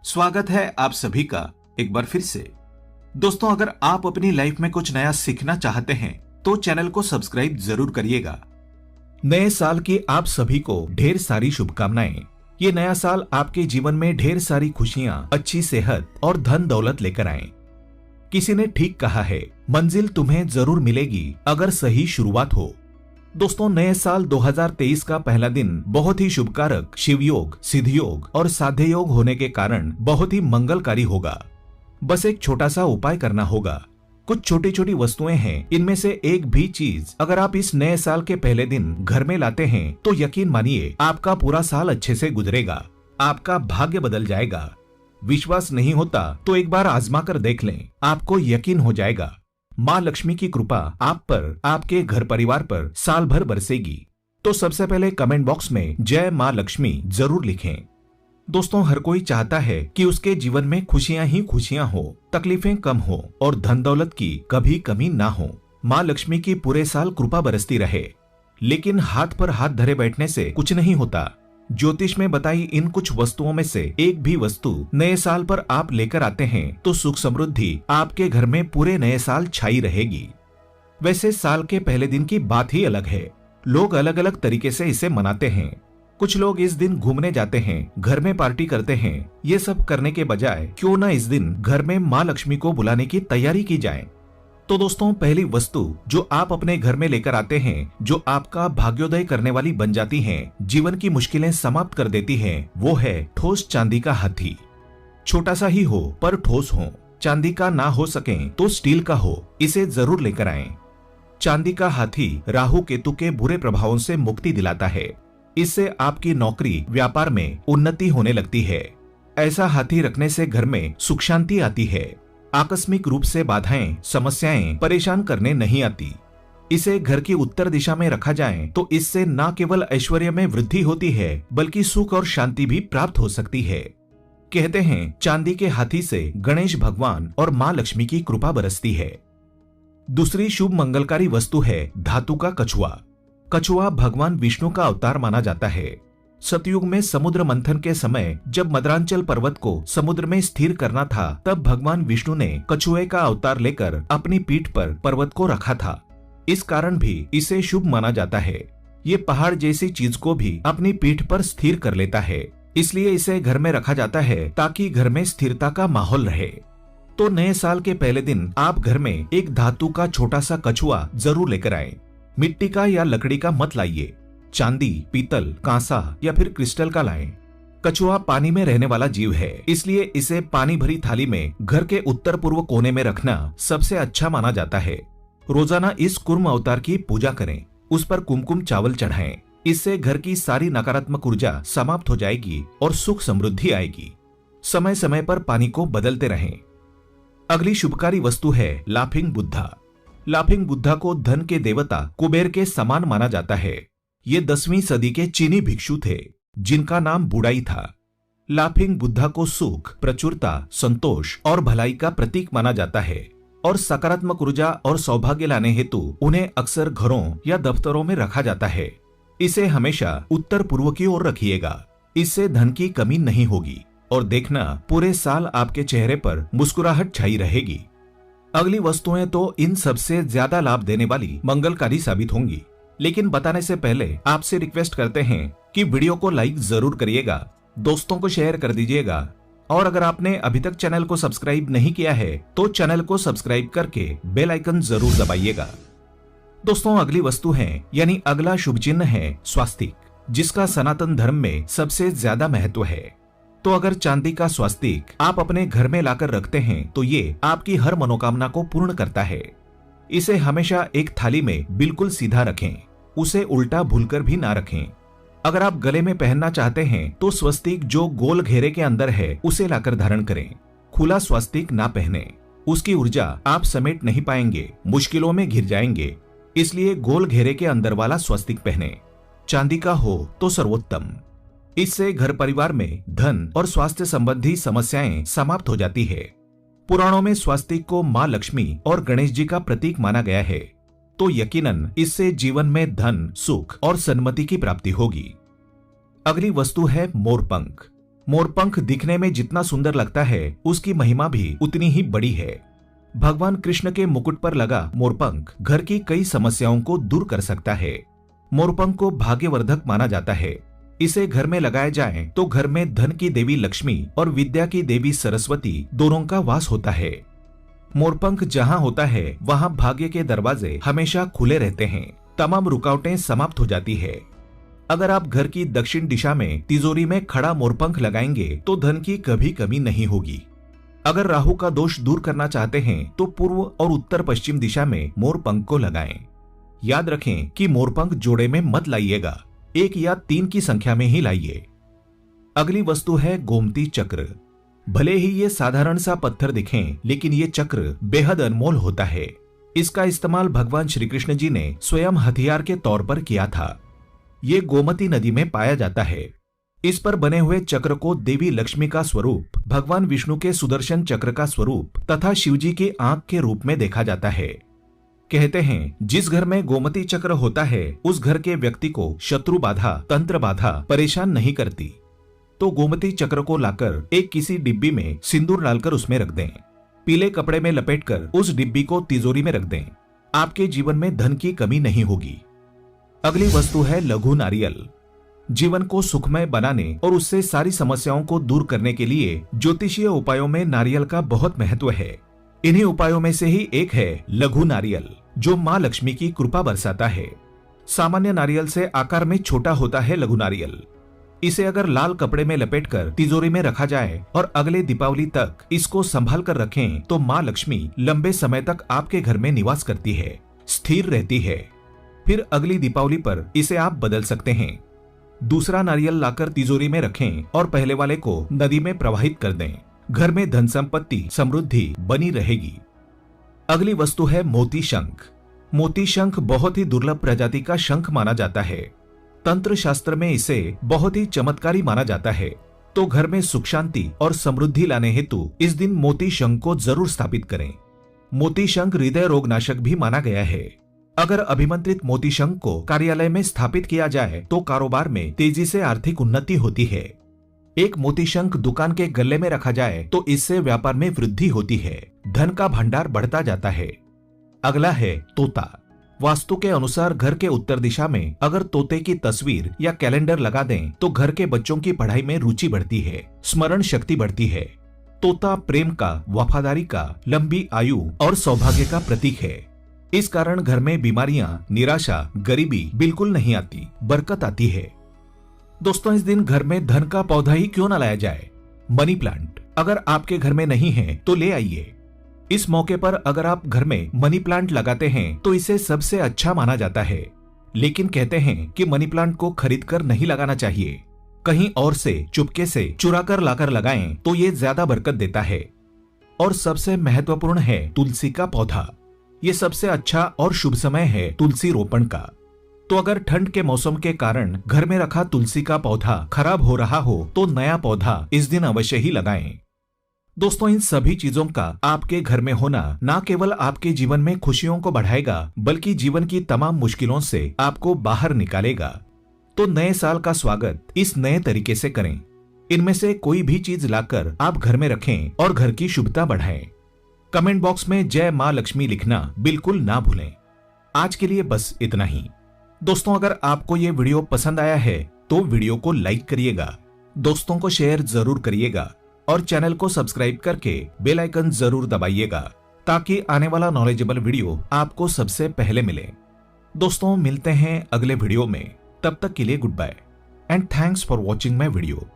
स्वागत है आप सभी का एक बार फिर से। दोस्तों, अगर आप अपनी लाइफ में कुछ नया सीखना चाहते हैं तो चैनल को सब्सक्राइब जरूर करिएगा। नए साल की आप सभी को ढेर सारी शुभकामनाएं। ये नया साल आपके जीवन में ढेर सारी खुशियां, अच्छी सेहत और धन दौलत लेकर आए। किसी ने ठीक कहा है, मंजिल तुम्हें जरूर मिलेगी अगर सही शुरुआत हो। दोस्तों, नए साल 2023 का पहला दिन बहुत ही शुभकारक, शिव योग, सिद्ध योग और साध्य योग होने के कारण बहुत ही मंगलकारी होगा। बस एक छोटा सा उपाय करना होगा। कुछ छोटी छोटी वस्तुएं हैं, इनमें से एक भी चीज अगर आप इस नए साल के पहले दिन घर में लाते हैं तो यकीन मानिए आपका पूरा साल अच्छे से गुजरेगा, आपका भाग्य बदल जाएगा। विश्वास नहीं होता तो एक बार आजमा कर देख लें, आपको यकीन हो जाएगा। माँ लक्ष्मी की कृपा आप पर, आपके घर परिवार पर साल भर बरसेगी। तो सबसे पहले कमेंट बॉक्स में जय माँ लक्ष्मी जरूर लिखें। दोस्तों, हर कोई चाहता है कि उसके जीवन में खुशियां ही खुशियां हो, तकलीफें कम हो और धन दौलत की कभी कमी ना हो। माँ लक्ष्मी की पूरे साल कृपा बरसती रहे। लेकिन हाथ पर हाथ धरे बैठने से कुछ नहीं होता। ज्योतिष में बताई इन कुछ वस्तुओं में से एक भी वस्तु नए साल पर आप लेकर आते हैं तो सुख समृद्धि आपके घर में पूरे नए साल छाई रहेगी। वैसे साल के पहले दिन की बात ही अलग है। लोग अलग अलग तरीके से इसे मनाते हैं। कुछ लोग इस दिन घूमने जाते हैं, घर में पार्टी करते हैं। ये सब करने के बजाय क्यों न इस दिन घर में माँ लक्ष्मी को बुलाने की तैयारी की जाए। तो दोस्तों, पहली वस्तु जो आप अपने घर में लेकर आते हैं, जो आपका भाग्योदय करने वाली बन जाती हैं, जीवन की मुश्किलें समाप्त कर देती हैं, वो है ठोस चांदी का हाथी। छोटा सा ही हो पर ठोस हो। चांदी का ना हो सके तो स्टील का हो, इसे जरूर लेकर आएं। चांदी का हाथी राहु केतु के बुरे प्रभावों से मुक्ति दिलाता है। इससे आपकी नौकरी, व्यापार में उन्नति होने लगती है। ऐसा हाथी रखने से घर में सुख शांति आती है। आकस्मिक रूप से बाधाएं, समस्याएं परेशान करने नहीं आती। इसे घर की उत्तर दिशा में रखा जाए तो इससे न केवल ऐश्वर्य में वृद्धि होती है बल्कि सुख और शांति भी प्राप्त हो सकती है। कहते हैं चांदी के हाथी से गणेश भगवान और माँ लक्ष्मी की कृपा बरसती है। दूसरी शुभ मंगलकारी वस्तु है धातु का कछुआ। कछुआ भगवान विष्णु का अवतार माना जाता है। सतयुग में समुद्र मंथन के समय जब मद्रांचल पर्वत को समुद्र में स्थिर करना था, तब भगवान विष्णु ने कछुए का अवतार लेकर अपनी पीठ पर पर्वत को रखा था। इस कारण भी इसे शुभ माना जाता है। ये पहाड़ जैसी चीज को भी अपनी पीठ पर स्थिर कर लेता है, इसलिए इसे घर में रखा जाता है ताकि घर में स्थिरता का माहौल रहे। तो नए साल के पहले दिन आप घर में एक धातु का छोटा सा कछुआ जरूर लेकर आए। मिट्टी का या लकड़ी का मत लाइए। चांदी, पीतल, कांसा या फिर क्रिस्टल का लाएं। कछुआ पानी में रहने वाला जीव है, इसलिए इसे पानी भरी थाली में घर के उत्तर पूर्व कोने में रखना सबसे अच्छा माना जाता है। रोजाना इस कुर्म अवतार की पूजा करें, उस पर कुमकुम चावल चढ़ाएं। इससे घर की सारी नकारात्मक ऊर्जा समाप्त हो जाएगी और सुख समृद्धि आएगी। समय समय पर पानी को बदलते रहें। अगली शुभकारी वस्तु है लाफिंग बुद्धा। लाफिंग बुद्धा को धन के देवता कुबेर के समान माना जाता है। ये 10वीं सदी के चीनी भिक्षु थे जिनका नाम बुडाई था। लाफिंग बुद्धा को सुख, प्रचुरता, संतोष और भलाई का प्रतीक माना जाता है और सकारात्मक ऊर्जा और सौभाग्य लाने हेतु उन्हें अक्सर घरों या दफ्तरों में रखा जाता है। इसे हमेशा उत्तर पूर्व की ओर रखिएगा, इससे धन की कमी नहीं होगी और देखना पूरे साल आपके चेहरे पर मुस्कुराहट छाई रहेगी। अगली वस्तुएं तो इन सबसे ज्यादा लाभ देने वाली मंगलकारी साबित होंगी, लेकिन बताने से पहले आपसे रिक्वेस्ट करते हैं कि वीडियो को लाइक जरूर करिएगा, दोस्तों को शेयर कर दीजिएगा और अगर आपने अभी तक चैनल को सब्सक्राइब नहीं किया है तो चैनल को सब्सक्राइब करके बेल आइकन जरूर दबाइएगा। दोस्तों, अगली वस्तु है यानी अगला शुभ चिन्ह है स्वास्तिक, जिसका सनातन धर्म में सबसे ज्यादा महत्व है। तो अगर चांदी का स्वास्तिक आप अपने घर में लाकर रखते हैं तो ये आपकी हर मनोकामना को पूर्ण करता है। इसे हमेशा एक थाली में बिल्कुल सीधा रखें, उसे उल्टा भूलकर भी ना रखें। अगर आप गले में पहनना चाहते हैं तो स्वस्तिक जो गोल घेरे के अंदर है उसे लाकर धारण करें। खुला स्वस्तिक ना पहने, उसकी ऊर्जा आप समेट नहीं पाएंगे, मुश्किलों में घिर जाएंगे। इसलिए गोल घेरे के अंदर वाला स्वस्तिक पहने। चांदी का हो तो सर्वोत्तम। इससे घर परिवार में धन और स्वास्थ्य संबंधी समस्याएं समाप्त हो जाती है। पुराणों में स्वास्तिक को माँ लक्ष्मी और गणेश जी का प्रतीक माना गया है, तो यकीनन इससे जीवन में धन, सुख और सन्मति की प्राप्ति होगी। अगली वस्तु है मोरपंख। मोरपंख दिखने में जितना सुंदर लगता है, उसकी महिमा भी उतनी ही बड़ी है। भगवान कृष्ण के मुकुट पर लगा मोरपंख घर की कई समस्याओं को दूर कर सकता है। मोरपंख को भाग्यवर्धक माना जाता है। इसे घर में लगाया जाए तो घर में धन की देवी लक्ष्मी और विद्या की देवी सरस्वती दोनों का वास होता है। मोरपंख जहाँ होता है वहाँ भाग्य के दरवाजे हमेशा खुले रहते हैं, तमाम रुकावटें समाप्त हो जाती है। अगर आप घर की दक्षिण दिशा में तिजोरी में खड़ा मोरपंख लगाएंगे तो धन की कभी कमी नहीं होगी। अगर राहु का दोष दूर करना चाहते हैं तो पूर्व और उत्तर पश्चिम दिशा में मोरपंख को लगाएं। याद रखें कि मोरपंख जोड़े में मत लाइएगा, 1 या 3 की संख्या में ही लाइए। अगली वस्तु है गोमती चक्र। भले ही ये साधारण सा पत्थर दिखें, लेकिन ये चक्र बेहद अनमोल होता है। इसका इस्तेमाल भगवान श्री कृष्ण जी ने स्वयं हथियार के तौर पर किया था। ये गोमती नदी में पाया जाता है। इस पर बने हुए चक्र को देवी लक्ष्मी का स्वरूप, भगवान विष्णु के सुदर्शन चक्र का स्वरूप तथा शिवजी की आंख के रूप में देखा जाता है। कहते हैं जिस घर में गोमती चक्र होता है उस घर के व्यक्ति को शत्रु बाधा, तंत्र बाधा परेशान नहीं करती। तो गोमती चक्र को लाकर एक किसी डिब्बी में सिंदूर डालकर उसमें रख दें। पीले कपड़े में लपेटकर उस डिब्बी को तिजोरी में रख दें। आपके जीवन में धन की कमी नहीं होगी। अगली वस्तु है लघु नारियल। जीवन को सुखमय बनाने और उससे सारी समस्याओं को दूर करने के लिए ज्योतिषीय उपायों में नारियल का बहुत महत्व है। इन्हीं उपायों में से ही एक है लघु नारियल, जो माँ लक्ष्मी की कृपा बरसाता है। सामान्य नारियल से आकार में छोटा होता है लघु नारियल। इसे अगर लाल कपड़े में लपेटकर तिजोरी में रखा जाए और अगले दीपावली तक इसको संभाल कर रखें तो माँ लक्ष्मी लंबे समय तक आपके घर में निवास करती है, स्थिर रहती है। फिर अगली दीपावली पर इसे आप बदल सकते हैं। दूसरा नारियल लाकर तिजोरी में रखें और पहले वाले को नदी में प्रवाहित कर दें। घर में धन संपत्ति समृद्धि बनी रहेगी। अगली वस्तु है मोती शंख। मोती शंख बहुत ही दुर्लभ प्रजाति का शंख माना जाता है। तंत्र शास्त्र में इसे बहुत ही चमत्कारी माना जाता है। तो घर में सुख शांति और समृद्धि लाने हेतु इस दिन मोती शंख को जरूर स्थापित करें। मोती शंख हृदय रोग नाशक भी माना गया है। अगर अभिमंत्रित मोती शंख को कार्यालय में स्थापित किया जाए तो कारोबार में तेजी से आर्थिक उन्नति होती है। एक मोती शंख दुकान के गले में रखा जाए तो इससे व्यापार में वृद्धि होती है, धन का भंडार बढ़ता जाता है। अगला है तोता। वास्तु के अनुसार घर के उत्तर दिशा में अगर तोते की तस्वीर या कैलेंडर लगा दें तो घर के बच्चों की पढ़ाई में रुचि बढ़ती है, स्मरण शक्ति बढ़ती है। तोता प्रेम का, वफादारी का, लंबी आयु और सौभाग्य का प्रतीक है। इस कारण घर में बीमारियां, निराशा, गरीबी बिल्कुल नहीं आती, बरकत आती है। दोस्तों, इस दिन घर में धन का पौधा ही क्यों न लाया जाए। मनी प्लांट अगर आपके घर में नहीं है तो ले आइए। इस मौके पर अगर आप घर में मनी प्लांट लगाते हैं तो इसे सबसे अच्छा माना जाता है। लेकिन कहते हैं कि मनी प्लांट को खरीद कर नहीं लगाना चाहिए, कहीं और से चुपके से चुरा कर लाकर लगाएं तो ये ज्यादा बरकत देता है। और सबसे महत्वपूर्ण है तुलसी का पौधा। ये सबसे अच्छा और शुभ समय है तुलसी रोपण का। तो अगर ठंड के मौसम के कारण घर में रखा तुलसी का पौधा खराब हो रहा हो तो नया पौधा इस दिन अवश्य ही लगाएं। दोस्तों, इन सभी चीजों का आपके घर में होना न केवल आपके जीवन में खुशियों को बढ़ाएगा बल्कि जीवन की तमाम मुश्किलों से आपको बाहर निकालेगा। तो नए साल का स्वागत इस नए तरीके से करें। इनमें से कोई भी चीज लाकर आप घर में रखें और घर की शुभता बढ़ाएं। कमेंट बॉक्स में जय माँ लक्ष्मी लिखना बिल्कुल ना भूलें। आज के लिए बस इतना ही। दोस्तों, अगर आपको ये वीडियो पसंद आया है तो वीडियो को लाइक करिएगा, दोस्तों को शेयर जरूर करिएगा और चैनल को सब्सक्राइब करके बेल आइकन जरूर दबाइएगा ताकि आने वाला नॉलेजेबल वीडियो आपको सबसे पहले मिले। दोस्तों, मिलते हैं अगले वीडियो में। तब तक के लिए goodbye and thanks for watching my video.